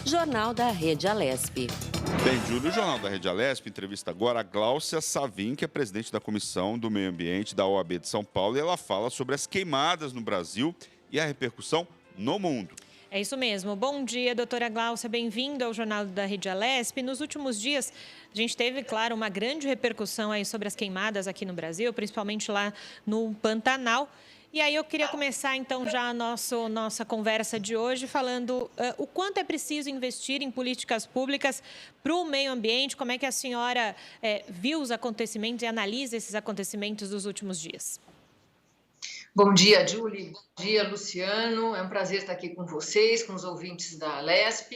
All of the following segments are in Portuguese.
Jornal da Rede Alesp. Bem, Júlio, o Jornal da Rede Alesp entrevista agora a Gláucia Savim, que é presidente da Comissão do Meio Ambiente da OAB de São Paulo, e ela fala sobre as queimadas no Brasil e a repercussão no mundo. É isso mesmo. Bom dia, doutora Gláucia. Bem-vinda ao Jornal da Rede Alesp. Nos últimos dias, a gente teve, claro, uma grande repercussão aí sobre as queimadas aqui no Brasil, principalmente lá no Pantanal. E aí eu queria começar, então, já a nossa conversa de hoje falando o quanto é preciso investir em políticas públicas para o meio ambiente, como é que a senhora viu os acontecimentos e analisa esses acontecimentos dos últimos dias. Bom dia, Julie. Bom dia, Luciano. É um prazer estar aqui com vocês, com os ouvintes da Alesp.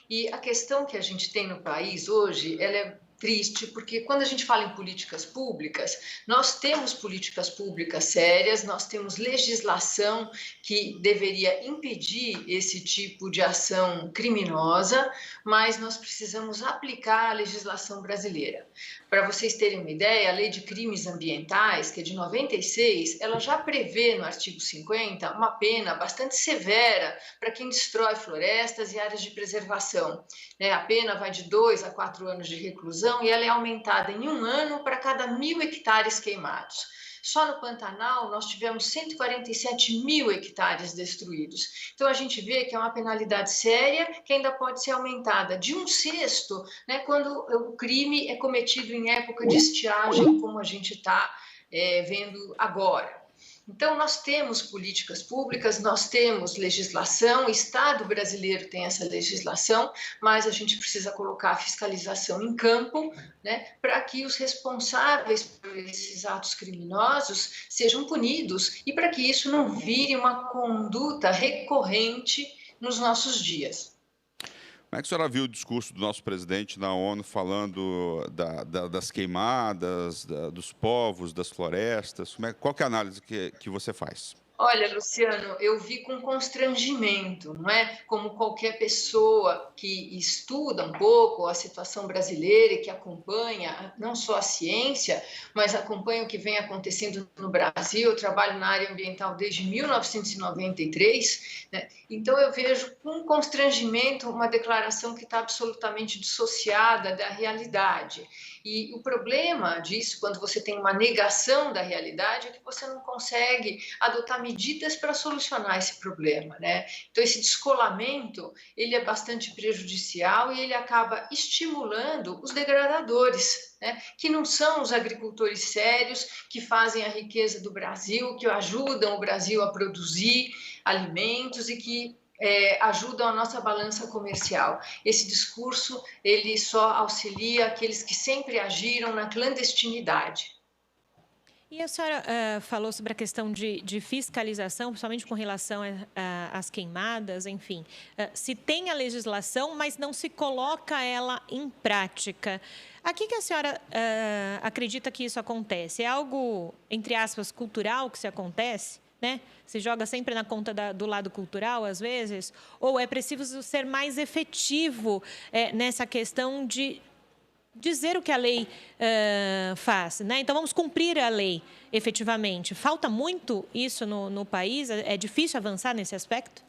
E a questão que a gente tem no país hoje, ela é triste, porque quando a gente fala em políticas públicas, nós temos políticas públicas sérias, nós temos legislação que deveria impedir esse tipo de ação criminosa, mas nós precisamos aplicar a legislação brasileira. Para vocês terem uma ideia, a Lei de Crimes Ambientais, que é de 96, ela já prevê no artigo 50 uma pena bastante severa para quem destrói florestas e áreas de preservação. A pena vai de 2 a 4 anos de reclusão e ela é aumentada em 1 ano para cada 1.000 hectares queimados. Só no Pantanal, nós tivemos 147 mil hectares destruídos. Então, a gente vê que é uma penalidade séria que ainda pode ser aumentada de 1/6, quando o crime é cometido em época de estiagem, como a gente está vendo agora. Então, nós temos políticas públicas, nós temos legislação, o Estado brasileiro tem essa legislação, mas a gente precisa colocar a fiscalização em campo, para que os responsáveis por esses atos criminosos sejam punidos e para que isso não vire uma conduta recorrente nos nossos dias. Como é que a senhora viu o discurso do nosso presidente na ONU falando das queimadas, dos povos, das florestas? Qual que é a análise que você faz? Olha, Luciano, eu vi com constrangimento, não é? Como qualquer pessoa que estuda um pouco a situação brasileira e que acompanha não só a ciência, mas acompanha o que vem acontecendo no Brasil. Eu trabalho na área ambiental desde 1993, Então eu vejo com constrangimento uma declaração que está absolutamente dissociada da realidade. E o problema disso, quando você tem uma negação da realidade, é que você não consegue adotar medidas para solucionar esse problema, Então, esse descolamento, ele é bastante prejudicial e ele acaba estimulando os degradadores, que não são os agricultores sérios, que fazem a riqueza do Brasil, que ajudam o Brasil a produzir alimentos e que ajudam a nossa balança comercial. Esse discurso, ele só auxilia aqueles que sempre agiram na clandestinidade. E a senhora falou sobre a questão de fiscalização, principalmente com relação às queimadas, enfim. Se tem a legislação, mas não se coloca ela em prática. Aqui que a senhora acredita que isso acontece? É algo, entre aspas, cultural que se acontece? Se joga sempre na conta do lado cultural, às vezes? Ou é preciso ser mais efetivo nessa questão de dizer o que a lei faz, Então, vamos cumprir a lei efetivamente. Falta muito isso no país? É difícil avançar nesse aspecto?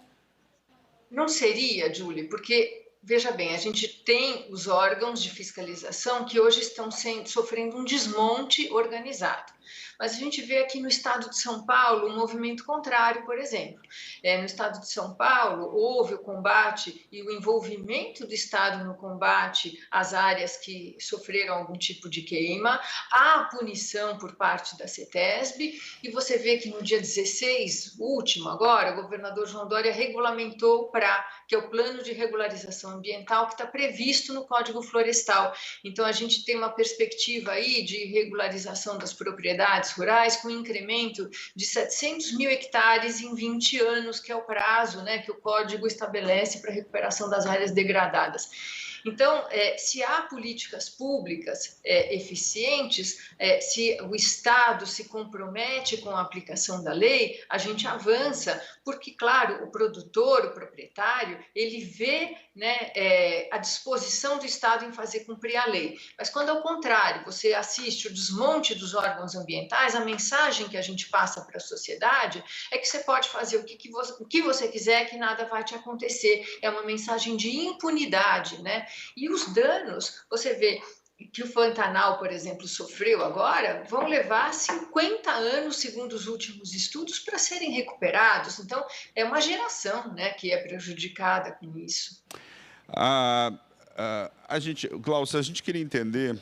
Não seria, Julie, porque, veja bem, a gente tem os órgãos de fiscalização que hoje estão sofrendo um desmonte organizado. Mas a gente vê aqui no estado de São Paulo um movimento contrário, por exemplo. No estado de São Paulo, houve o combate e o envolvimento do estado no combate às áreas que sofreram algum tipo de queima, há punição por parte da CETESB, e você vê que no dia 16, último agora, o governador João Dória regulamentou o PRA, que é o Plano de Regularização Ambiental, que está previsto no Código Florestal. Então, a gente tem uma perspectiva aí de regularização das propriedades rurais com um incremento de 700 mil hectares em 20 anos, que é o prazo que o Código estabelece para a recuperação das áreas degradadas. Então, se há políticas públicas eficientes, se o Estado se compromete com a aplicação da lei, a gente avança, porque, claro, o produtor, o proprietário, ele vê, né, a disposição do Estado em fazer cumprir a lei. Mas quando, ao contrário, você assiste o desmonte dos órgãos ambientais, a mensagem que a gente passa para a sociedade é que você pode fazer o que você quiser, que nada vai te acontecer. É uma mensagem de impunidade, né? E os danos, você vê que o Pantanal, por exemplo, sofreu agora, vão levar 50 anos, segundo os últimos estudos, para serem recuperados. Então, é uma geração, né, que é prejudicada com isso. Glaucia, a gente queria entender,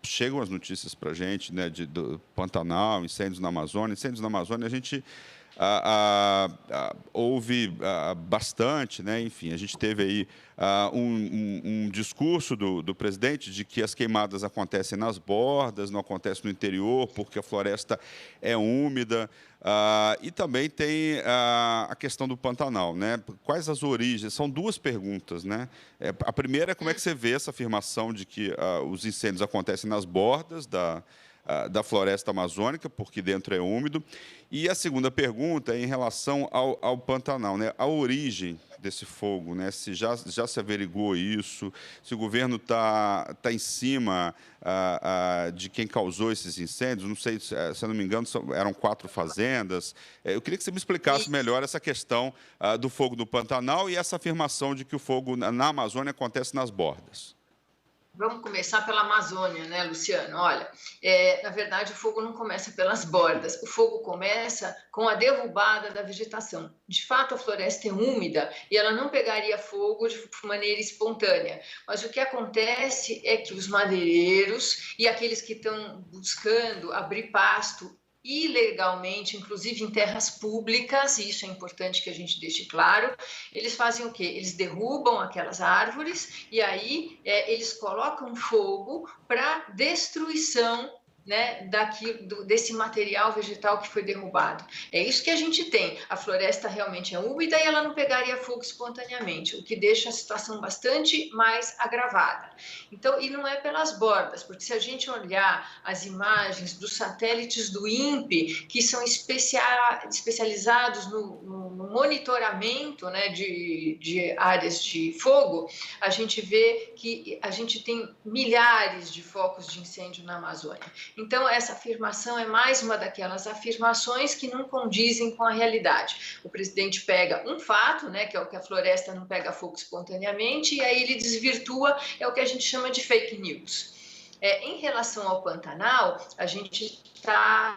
chegam as notícias para a gente, né, do Pantanal, incêndios na Amazônia. Incêndios na Amazônia, a gente houve bastante, né? Enfim, a gente teve aí um discurso do presidente de que as queimadas acontecem nas bordas, não acontecem no interior, porque a floresta é úmida. E também tem a questão do Pantanal, né? Quais as origens? São duas perguntas, né? A primeira é como é que você vê essa afirmação de que os incêndios acontecem nas bordas da floresta amazônica, porque dentro é úmido. E a segunda pergunta é em relação ao Pantanal, né? A origem desse fogo, né? Se já se averiguou isso, se o governo está em cima de quem causou esses incêndios. Não sei, se eu não me engano, eram 4 fazendas. Eu queria que você me explicasse melhor essa questão do fogo do Pantanal e essa afirmação de que o fogo na Amazônia acontece nas bordas. Vamos começar pela Amazônia, né, Luciano? Olha, na verdade, o fogo não começa pelas bordas. O fogo começa com a derrubada da vegetação. De fato, a floresta é úmida e ela não pegaria fogo de maneira espontânea. Mas o que acontece é que os madeireiros e aqueles que estão buscando abrir pasto ilegalmente, inclusive em terras públicas, e isso é importante que a gente deixe claro, eles fazem o quê? Eles derrubam aquelas árvores e aí eles colocam fogo para destruição, né, desse material vegetal que foi derrubado. É isso que a gente tem. A floresta realmente é úmida e ela não pegaria fogo espontaneamente, o que deixa a situação bastante mais agravada. Então, e não é pelas bordas, porque se a gente olhar as imagens dos satélites do INPE, que são especializados no monitoramento, né, de áreas de fogo, a gente vê que a gente tem milhares de focos de incêndio na Amazônia. Então, essa afirmação é mais uma daquelas afirmações que não condizem com a realidade. O presidente pega um fato, né, que é o que a floresta não pega fogo espontaneamente, e aí ele desvirtua, é o que a gente chama de fake news. Em relação ao Pantanal, a gente está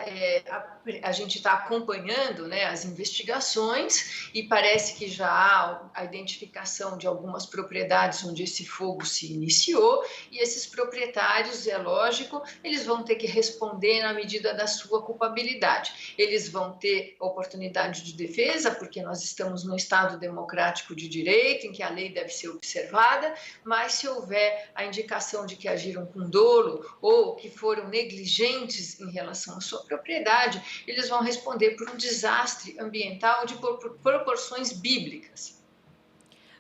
acompanhando, né, as investigações e parece que já há a identificação de algumas propriedades onde esse fogo se iniciou e esses proprietários, é lógico, eles vão ter que responder na medida da sua culpabilidade. Eles vão ter oportunidade de defesa, porque nós estamos num Estado democrático de direito, em que a lei deve ser observada, mas se houver a indicação de que agiram com dolo ou que foram negligentes em relação à sua propriedade, eles vão responder por um desastre ambiental de proporções bíblicas.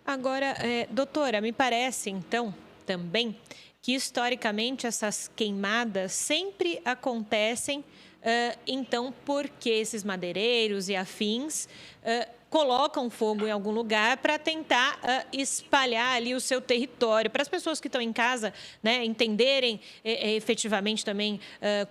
Agora, doutora, me parece, então, também, que historicamente essas queimadas sempre acontecem, então, porque esses madeireiros e afins colocam fogo em algum lugar para tentar espalhar ali o seu território, para as pessoas que estão em casa, né, entenderem efetivamente também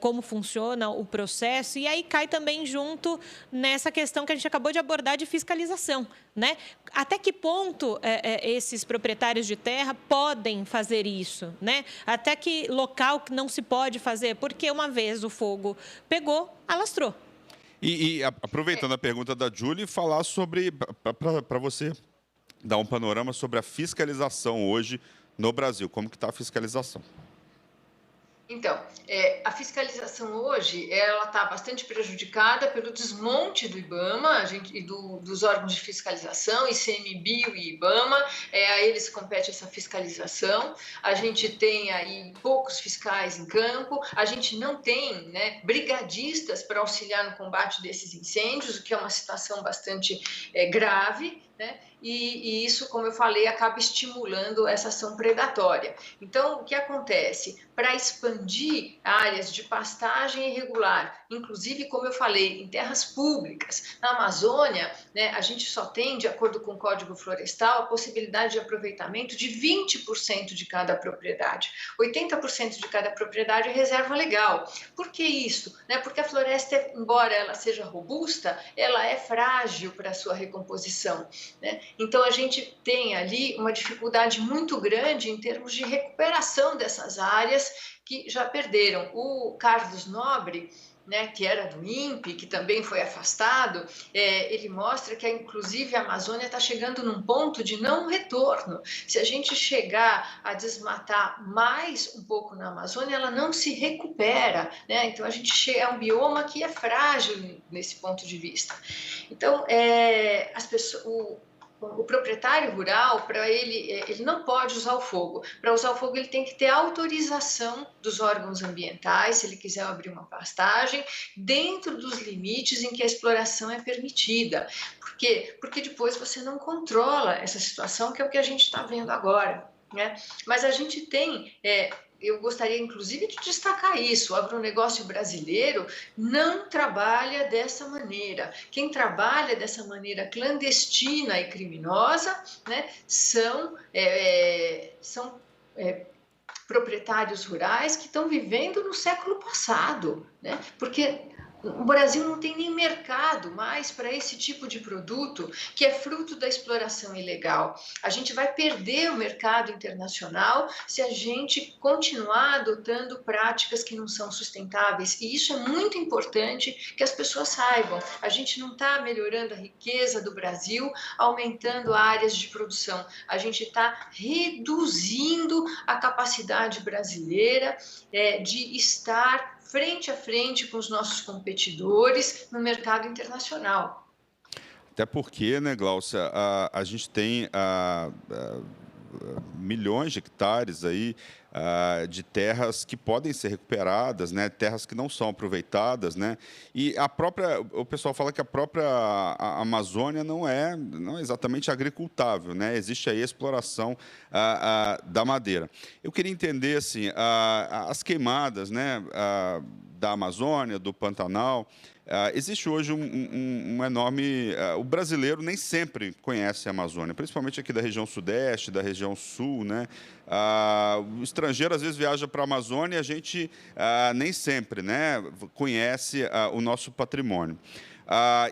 como funciona o processo, e aí cai também junto nessa questão que a gente acabou de abordar de fiscalização, né? Até que ponto esses proprietários de terra podem fazer isso, né? Até que local que não se pode fazer, porque uma vez o fogo pegou, alastrou. E aproveitando a pergunta da Julie, falar sobre, para você dar um panorama sobre a fiscalização hoje no Brasil. Como que está a fiscalização? Então, a fiscalização hoje, ela está bastante prejudicada pelo desmonte do IBAMA e dos órgãos de fiscalização, ICMBio e IBAMA, a eles compete essa fiscalização. A gente tem aí poucos fiscais em campo, a gente não tem, né, brigadistas para auxiliar no combate desses incêndios, o que é uma situação bastante grave, né? e isso, como eu falei, acaba estimulando essa ação predatória. Então, o que acontece? Para expandir áreas de pastagem irregular, inclusive, como eu falei, em terras públicas, na Amazônia, né, a gente só tem, de acordo com o Código Florestal, a possibilidade de aproveitamento de 20% de cada propriedade. 80% de cada propriedade é reserva legal. Por que isso? Porque a floresta, embora ela seja robusta, ela é frágil para a sua recomposição, né? Então, a gente tem ali uma dificuldade muito grande em termos de recuperação dessas áreas que já perderam. O Carlos Nobre, né, que era do INPE, que também foi afastado, ele mostra que, inclusive, a Amazônia está chegando num ponto de não retorno. Se a gente chegar a desmatar mais um pouco na Amazônia, ela não se recupera, né? Então, a gente é um bioma que é frágil nesse ponto de vista. Então, as pessoas... O proprietário rural, para ele não pode usar o fogo. Para usar o fogo, ele tem que ter autorização dos órgãos ambientais, se ele quiser abrir uma pastagem, dentro dos limites em que a exploração é permitida. Por quê? Porque depois você não controla essa situação, que é o que a gente está vendo agora, né? Mas a gente tem... eu gostaria, inclusive, de destacar isso. O agronegócio brasileiro não trabalha dessa maneira. Quem trabalha dessa maneira clandestina e criminosa, né, são proprietários rurais que estão vivendo no século passado, né? Porque o Brasil não tem nem mercado mais para esse tipo de produto, que é fruto da exploração ilegal. A gente vai perder o mercado internacional se a gente continuar adotando práticas que não são sustentáveis. E isso é muito importante que as pessoas saibam. A gente não está melhorando a riqueza do Brasil, aumentando áreas de produção. A gente está reduzindo a capacidade brasileira de estar frente a frente com os nossos competidores no mercado internacional. Até porque, né, Gláucia, a gente tem milhões de hectares aí de terras que podem ser recuperadas, né, terras que não são aproveitadas, né, e o pessoal fala que a própria Amazônia não é exatamente agricultável, né, existe aí a exploração da madeira. Eu queria entender, assim, as queimadas, né, da Amazônia, do Pantanal. Existe hoje um enorme... o brasileiro nem sempre conhece a Amazônia, principalmente aqui da região sudeste, da região sul, né? O estrangeiro, às vezes, viaja para a Amazônia e a gente nem sempre, né, conhece o nosso patrimônio.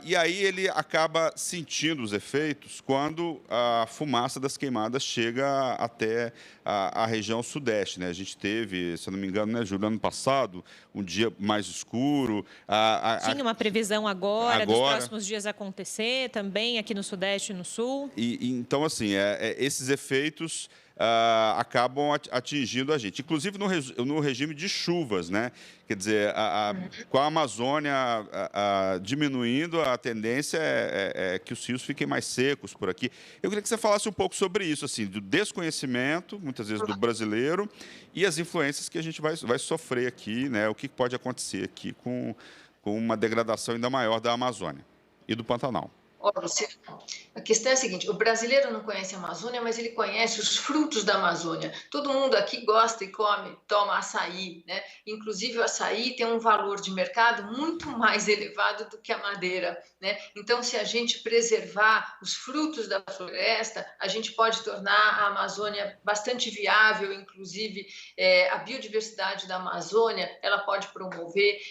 E aí ele acaba sentindo os efeitos quando a fumaça das queimadas chega até a região sudeste, né? A gente teve, se eu não me engano, né, Júlio, ano passado, um dia mais escuro. Tinha uma previsão agora dos próximos dias acontecer, também aqui no sudeste e no sul. Então, assim, esses efeitos acabam atingindo a gente, inclusive no regime de chuvas, né? Quer dizer, com a Amazônia diminuindo, a tendência é que os rios fiquem mais secos por aqui. Eu queria que você falasse um pouco sobre isso, assim, do desconhecimento, muitas vezes, do brasileiro e as influências que a gente vai sofrer aqui, né? O que pode acontecer aqui com uma degradação ainda maior da Amazônia e do Pantanal. Luciano, a questão é a seguinte: o brasileiro não conhece a Amazônia, mas ele conhece os frutos da Amazônia. Todo mundo aqui gosta e toma açaí, né? Inclusive, o açaí tem um valor de mercado muito mais elevado do que a madeira, né? Então, se a gente preservar os frutos da floresta, a gente pode tornar a Amazônia bastante viável. Inclusive, a biodiversidade da Amazônia, ela pode promover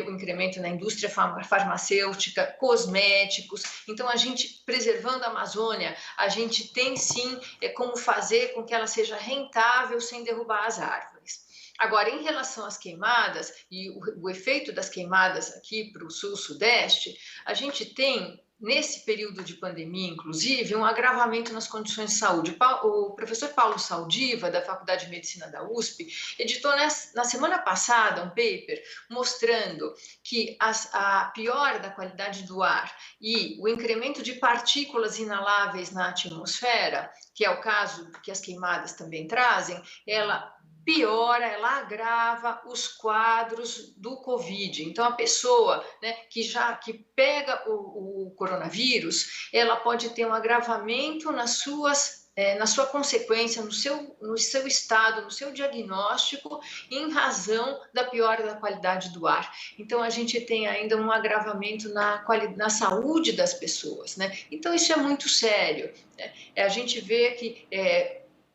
o incremento na indústria farmacêutica, cosméticos. Então, a gente, preservando a Amazônia, a gente tem sim como fazer com que ela seja rentável sem derrubar as árvores. Agora, em relação às queimadas e o efeito das queimadas aqui para o sul-sudeste, a gente tem, nesse período de pandemia, inclusive, um agravamento nas condições de saúde. O professor Paulo Saldiva, da Faculdade de Medicina da USP, editou na semana passada um paper mostrando que a piora da qualidade do ar e o incremento de partículas inaláveis na atmosfera, que é o caso que as queimadas também trazem, ela piora, ela agrava os quadros do Covid. Então, a pessoa, né, que pega o coronavírus, ela pode ter um agravamento na sua consequência, no seu estado, no seu diagnóstico, em razão da piora da qualidade do ar. Então, a gente tem ainda um agravamento na saúde das pessoas, né? Então, isso é muito sério, né? A gente vê que...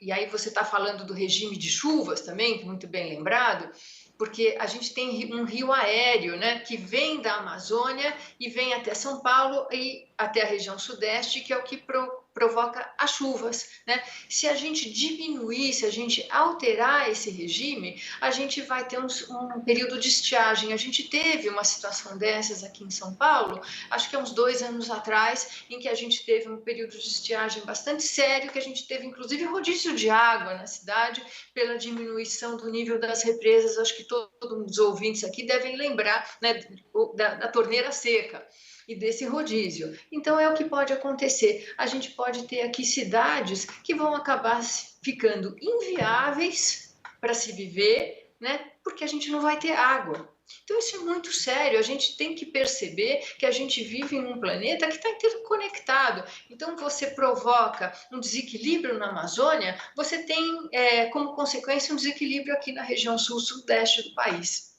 E aí você está falando do regime de chuvas também, muito bem lembrado, porque a gente tem um rio aéreo, né, que vem da Amazônia e vem até São Paulo e até a região sudeste, que é o que provoca as chuvas, né? Se a gente diminuir, se a gente alterar esse regime, a gente vai ter um período de estiagem. A gente teve uma situação dessas aqui em São Paulo, acho que há uns 2 anos atrás, em que a gente teve um período de estiagem bastante sério, que a gente teve inclusive rodízio de água na cidade pela diminuição do nível das represas. Acho que todos os ouvintes aqui devem lembrar, né, da torneira seca e desse rodízio. Então, é o que pode acontecer. A gente pode ter aqui cidades que vão acabar ficando inviáveis para se viver, né? Porque a gente não vai ter água. Então, isso é muito sério. A gente tem que perceber que a gente vive em um planeta que está interconectado. Então, você provoca um desequilíbrio na Amazônia, você tem como consequência um desequilíbrio aqui na região sul-sudeste do país.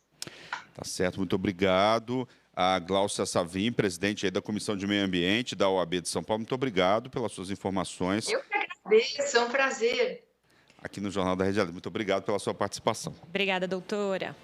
Tá certo, muito obrigado. A Gláucia Savim, presidente aí da Comissão de Meio Ambiente da OAB de São Paulo, muito obrigado pelas suas informações. Eu que agradeço, é um prazer. Aqui no Jornal da Rede Alerj. Muito obrigado pela sua participação. Obrigada, doutora.